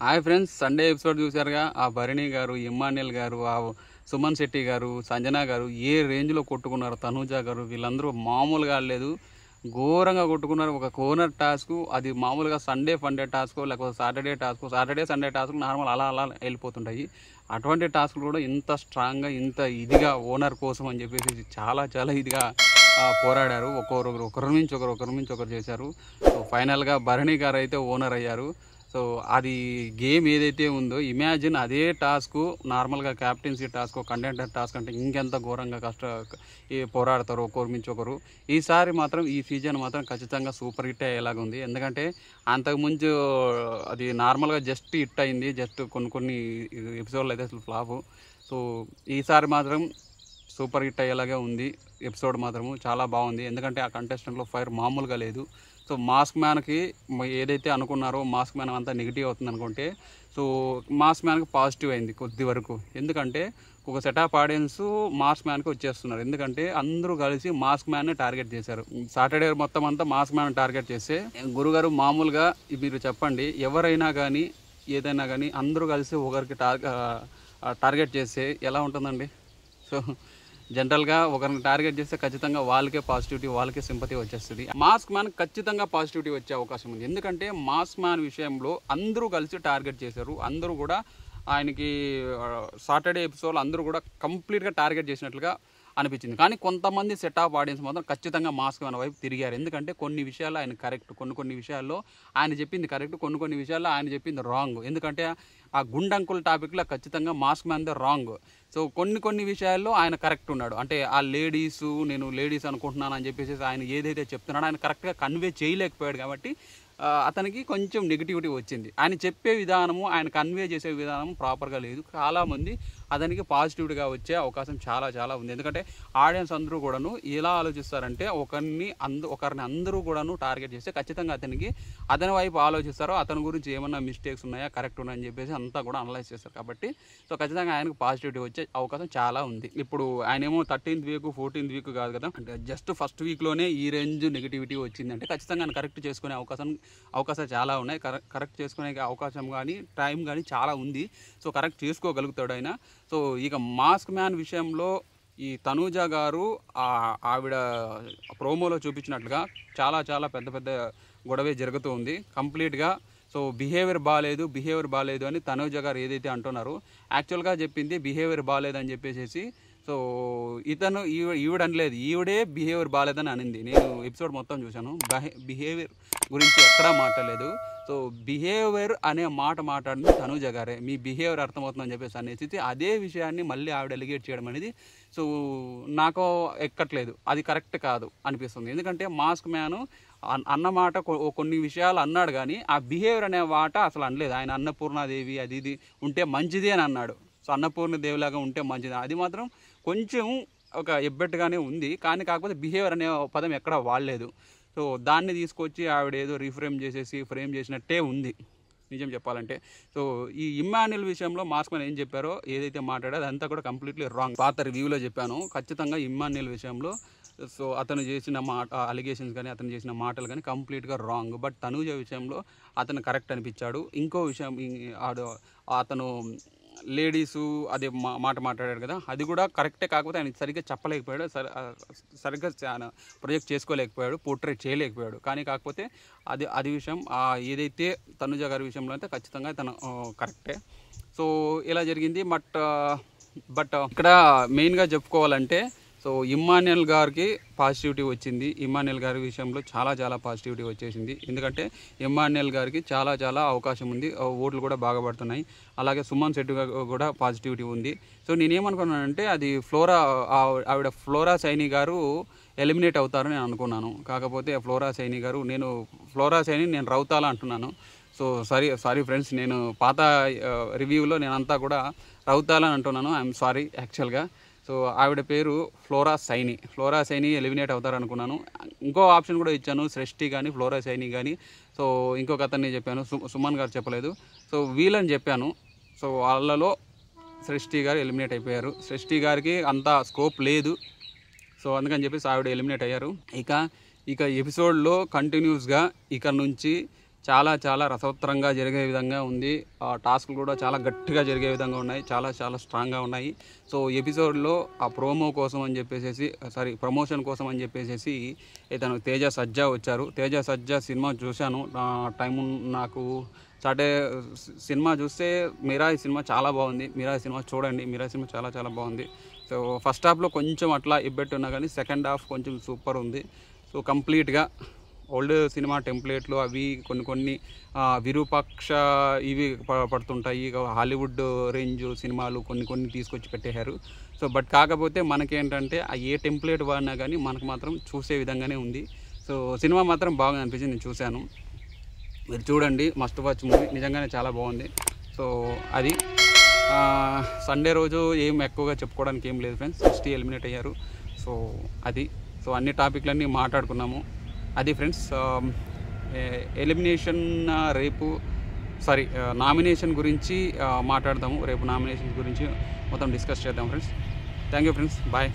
Hi friends, Sunday episode చూసారుగా. ఆ Bharani garu, Emmanuel గారు, ఆ సుమన్ శెట్టి గారు, సంజన గారు ఏ రేంజ్లో కొట్టుకున్నారు. తనూజ గారు వీళ్ళందరూ మామూలుగా ఆడలేదు, ఘోరంగా కొట్టుకున్నారు. ఒక కోనర్ టాస్క్, అది మామూలుగా సండే ఫండే టాస్క్ లేకపోతే Saturday task, Saturday Sunday task normal అలా అలా వెళ్ళిపోతుంటాయి. అటువంటి టాస్క్లు కూడా ఇంత స్ట్రాంగ్గా ఇంత ఇదిగా ఓనర్ కోసం అని చెప్పేసి చాలా చాలా ఇదిగా పోరాడారు. ఒకరి నుంచి ఒకరు చేశారు. సో ఫైనల్గా భరణి గారు అయితే ఓనర్ అయ్యారు. సో అది గేమ్ ఏదైతే ఉందో, ఇమాజిన్ అదే టాస్క్ నార్మల్గా క్యాప్టెన్సీ టాస్క్, కంటెంటర్ టాస్క్ అంటే ఇంకెంత ఘోరంగా పోరాడతారు ఒకరి మించి ఒకరు. ఈసారి మాత్రం ఈ సీజన్ మాత్రం ఖచ్చితంగా సూపర్ హిట్ అయ్యేలాగా ఉంది. ఎందుకంటే అంతకుముందు అది నార్మల్గా జస్ట్ హిట్ అయింది, జస్ట్ కొన్ని ఎపిసోడ్లు అయితే అసలు ఫ్లాప్. సో ఈసారి మాత్రం సూపర్ హిట్ అయ్యేలాగే ఉంది. ఎపిసోడ్ మాత్రము చాలా బాగుంది. ఎందుకంటే ఆ కంటెస్టెంట్లో ఫైర్ మామూలుగా లేదు. సో మాస్క్ మ్యాన్కి ఏదైతే అనుకున్నారో మాస్క్ మ్యాన్ అంతా నెగిటివ్ అవుతుంది అనుకుంటే, సో మాస్క్ మ్యాన్కి పాజిటివ్ అయింది కొద్ది వరకు. ఎందుకంటే ఒక సెట్ ఆఫ్ ఆడియన్స్ మాస్క్ మ్యాన్కి వచ్చేస్తున్నారు. ఎందుకంటే అందరూ కలిసి మాస్క్ మ్యాన్ని టార్గెట్ చేశారు. సాటర్డే మొత్తం అంతా మాస్క్ మ్యాన్ టార్గెట్ చేస్తే, గురుగారు మామూలుగా మీరు చెప్పండి, ఎవరైనా కానీ ఏదైనా కానీ అందరూ కలిసి ఒకరికి టార్గెట్ చేస్తే ఎలా ఉంటుందండి? సో జనరల్గా ఒకరిని టార్గెట్ చేస్తే ఖచ్చితంగా వాళ్ళకే పాజిటివిటీ, వాళ్ళకే సింపతి వచ్చేస్తుంది. మాస్క్ మ్యాన్ ఖచ్చితంగా పాజిటివిటీ వచ్చే అవకాశం ఉంది. ఎందుకంటే మాస్క్ మ్యాన్ విషయంలో అందరూ కలిసి టార్గెట్ చేశారు. అందరూ కూడా ఆయనకి సాటర్డే ఎపిసోడ్లో అందరూ కూడా కంప్లీట్గా టార్గెట్ చేసినట్లుగా అనిపించింది. కానీ కొంతమంది సెట్ ఆఫ్ ఆడియన్స్ మాత్రం ఖచ్చితంగా మాస్క్ మ్యాన్ వైపు తిరిగారు. ఎందుకంటే కొన్ని విషయాల్లో ఆయన కరెక్ట్, కొన్ని విషయాల్లో ఆయన చెప్పింది కరెక్ట్, కొన్ని విషయాల్లో ఆయన చెప్పింది రాంగ్. ఎందుకంటే ఆ గుండంకుల్ టాపిక్లో ఖచ్చితంగా మాస్క్ మ్యాన్దే రాంగ్. సో కొన్ని విషయాల్లో ఆయన కరెక్ట్ ఉన్నాడు. అంటే ఆ నేను లేడీస్ అనుకుంటున్నాను అని చెప్పేసి ఆయన ఏదైతే చెప్తున్నాడో ఆయన కరెక్ట్గా కన్వే చేయలేకపోయాడు. కాబట్టి అతనికి కొంచెం నెగిటివిటీ వచ్చింది. ఆయన చెప్పే విధానము, ఆయన కన్వే చేసే విధానం ప్రాపర్గా లేదు. చాలామంది అతనికి పాజిటివిటీగా వచ్చే అవకాశం చాలా ఉంది. ఎందుకంటే ఆడియన్స్ అందరూ కూడాను ఎలా ఆలోచిస్తారంటే, ఒకరిని అందరూ కూడాను టార్గెట్ చేస్తే ఖచ్చితంగా అతని వైపు ఆలోచిస్తారో, అతని గురించి ఏమన్నా మిస్టేక్స్ ఉన్నాయా, కరెక్ట్ ఉన్నాయని చెప్పేసి అంతా కూడా అనలైజ్ చేస్తారు. కాబట్టి సో ఖచ్చితంగా ఆయనకు పాజిటివిటీ వచ్చే అవకాశం చాలా ఉంది. ఇప్పుడు ఆయన ఏమో 13th వీక్ 14th వీక్ కాదు కదా, అంటే జస్ట్ ఫస్ట్ వీక్లోనే ఈ రేంజ్ నెగిటివిటీ వచ్చిందంటే ఖచ్చితంగా ఆయన కరెక్ట్ చేసుకునే అవకాశాలు చాలా ఉన్నాయి. కరెక్ట్ చేసుకునే అవకాశం కానీ టైం కానీ చాలా ఉంది. సో కరెక్ట్ చేసుకోగలుగుతాడు ఆయన. సో ఇక మాస్క్ మ్యాన్ విషయంలో ఈ తనూజ గారు ఆవిడ ప్రోమోలో చూపించినట్లుగా చాలా పెద్ద గొడవే జరుగుతూ ఉంది కంప్లీట్గా. సో బిహేవియర్ బాగాలేదు అని తనూజ గారు ఏదైతే అంటున్నారో, యాక్చువల్గా చెప్పింది బిహేవియర్ బాగాలేదని చెప్పేసి. సో ఈవిడనలేదు, ఈవిడే బిహేవియర్ బాగాలేదని అనింది. నేను ఎపిసోడ్ మొత్తం చూశాను, బిహేవియర్ గురించి ఎక్కడా మాట్లాడలేదు. సో బిహేవియర్ అనే మాట మాట్లాడింది తనూజ గారే. మీ బిహేవియర్ అర్థమవుతుందని చెప్పేసి అనేసి అదే విషయాన్ని మళ్ళీ ఆవిడ ఎలిగేట్ చేయడం అనేది సో నాకు ఎక్కట్లేదు, అది కరెక్ట్ కాదు అనిపిస్తుంది. ఎందుకంటే మాస్క్ మ్యాన్ అన్నమాట కొన్ని విషయాలు అన్నాడు, కానీ ఆ బిహేవియర్ అనే మాట అసలు అనలేదు. ఆయన అన్నపూర్ణాదేవి అది ఇది ఉంటే మంచిది అని అన్నాడు. సో అన్నపూర్ణదేవిలాగా ఉంటే మంచిది, అది మాత్రం కొంచెం ఒక ఎబ్బెట్టుగానే ఉంది. కానీ కాకపోతే బిహేవియర్ అనే పదం ఎక్కడా వాడలేదు. సో దాన్ని తీసుకొచ్చి ఆవిడ ఏదో ఫ్రేమ్ చేసినట్టే ఉంది నిజం చెప్పాలంటే. సో ఈ ఇమ్మాన్యుల్ విషయంలో మాస్క్ మ్యాన్ ఏం చెప్పారో, ఏదైతే మాట్లాడారో అదంతా కూడా కంప్లీట్లీ రాంగ్. పాత రివ్యూలో చెప్పాను ఖచ్చితంగా ఇమ్మాన్యుల్ విషయంలో. సో అతను చేసిన అలిగేషన్స్ కానీ అతను చేసిన మాటలు కానీ కంప్లీట్గా రాంగ్. బట్ తనూజ విషయంలో అతను కరెక్ట్ అనిపించాడు. ఇంకో విషయం, అతను లేడీసు అదే మాట మాట్లాడాడు కదా, అది కూడా కరెక్టే. కాకపోతే ఆయన సరిగ్గా చెప్పలేకపోయాడు, సరిగ్గా ప్రొజెక్ట్ చేసుకోలేకపోయాడు, పోర్ట్రేట్ చేయలేకపోయాడు. కానీ కాకపోతే అది విషయం ఏదైతే తనుజ గారి విషయంలో అయితే ఖచ్చితంగా తను కరెక్టే. సో ఇలా జరిగింది. బట్ ఇక్కడ మెయిన్గా చెప్పుకోవాలంటే, సో ఇమ్మాన్యుల్ గారికి పాజిటివిటీ వచ్చింది. ఇమ్మాన్యుల్ గారి విషయంలో చాలా పాజిటివిటీ వచ్చేసింది. ఎందుకంటే ఇమ్మాన్యుల్ గారికి చాలా అవకాశం ఉంది, ఓట్లు కూడా బాగా పడుతున్నాయి. అలాగే సుమన్ శెట్టి కూడా పాజిటివిటీ ఉంది. సో నేనేమనుకున్నానంటే, అది ఆవిడ ఫ్లోరా సైని గారు ఎలిమినేట్ అవుతారని నేను అనుకున్నాను. కాకపోతే ఫ్లోరా సైని గారు, ఫ్లోరా సైని నేను రౌతాలా అంటున్నాను. సో సారీ ఫ్రెండ్స్, నేను పాత రివ్యూలో నేనంతా కూడా రౌతాలా అంటున్నాను. ఐఎమ్ సారీ యాక్చువల్గా. సో ఆవిడ పేరు ఫ్లోరా సైని ఎలిమినేట్ అవుతారనుకున్నాను. ఇంకో ఆప్షన్ కూడా ఇచ్చాను, సృష్టి కానీ ఫ్లోరా సైని కానీ. సో ఇంకొక అతన్ని చెప్పాను, సుమన్ గారు చెప్పలేదు. సో వీళ్ళని చెప్పాను. సో వాళ్ళలో సృష్టి గారు ఎలిమినేట్ అయిపోయారు. సృష్టి గారికి అంత స్కోప్ లేదు. సో అందుకని చెప్పేసి ఆవిడ ఎలిమినేట్ అయ్యారు. ఇక ఎపిసోడ్లో కంటిన్యూస్గా ఇక నుంచి చాలా చాలా రసవత్తరంగా జరిగే విధంగా ఉంది. టాస్క్లు కూడా చాలా గట్టిగా జరిగే విధంగా ఉన్నాయి, చాలా చాలా స్ట్రాంగ్గా ఉన్నాయి. సో ఎపిసోడ్లో ఆ ప్రోమో కోసం అని చెప్పేసి ప్రమోషన్ కోసం అని చెప్పేసి ఇతను తేజ సజ్జా వచ్చారు. తేజ సజ్జా సినిమా చూశాను, నాకు సినిమా చూస్తే మిరాయి సినిమా చాలా బాగుంది. మిరాయి సినిమా చూడండి, మిరాయి సినిమా చాలా చాలా బాగుంది. సో ఫస్ట్ హాఫ్లో కొంచెం అట్లా ఇబ్బెట్టు ఉన్నా కానీ సెకండ్ హాఫ్ కొంచెం సూపర్ ఉంది. సో కంప్లీట్గా ఓల్డ్ సినిమా టెంప్లెట్లు అవి కొన్ని విరూపాక్ష ఇవి పడుతుంటాయి. హాలీవుడ్ రేంజ్ సినిమాలు కొన్ని తీసుకొచ్చి పెట్టేశారు. సో బట్ కాకపోతే మనకేంటంటే ఏ టెంప్లెట్ వాడినా కానీ మనకు మాత్రం చూసే విధంగానే ఉంది. సో సినిమా మాత్రం బాగా అనిపించింది, నేను చూశాను. మీరు చూడండి, మస్ట్ వాచ్ మూవీ, నిజంగానే చాలా బాగుంది. సో అది సండే రోజు ఏం ఎక్కువగా చెప్పుకోవడానికి ఏం లేదు ఫ్రెండ్స్, 60 ఎలిమినేట్ అయ్యారు. సో అది అన్ని టాపిక్లన్నీ మాట్లాడుకున్నాము. అది ఫ్రెండ్స్, ఎలిమినేషన్ నామినేషన్ గురించి మాట్లాడదాము. రేపు నామినేషన్ గురించి మొత్తం డిస్కస్ చేద్దాం friends. Thank you friends, bye.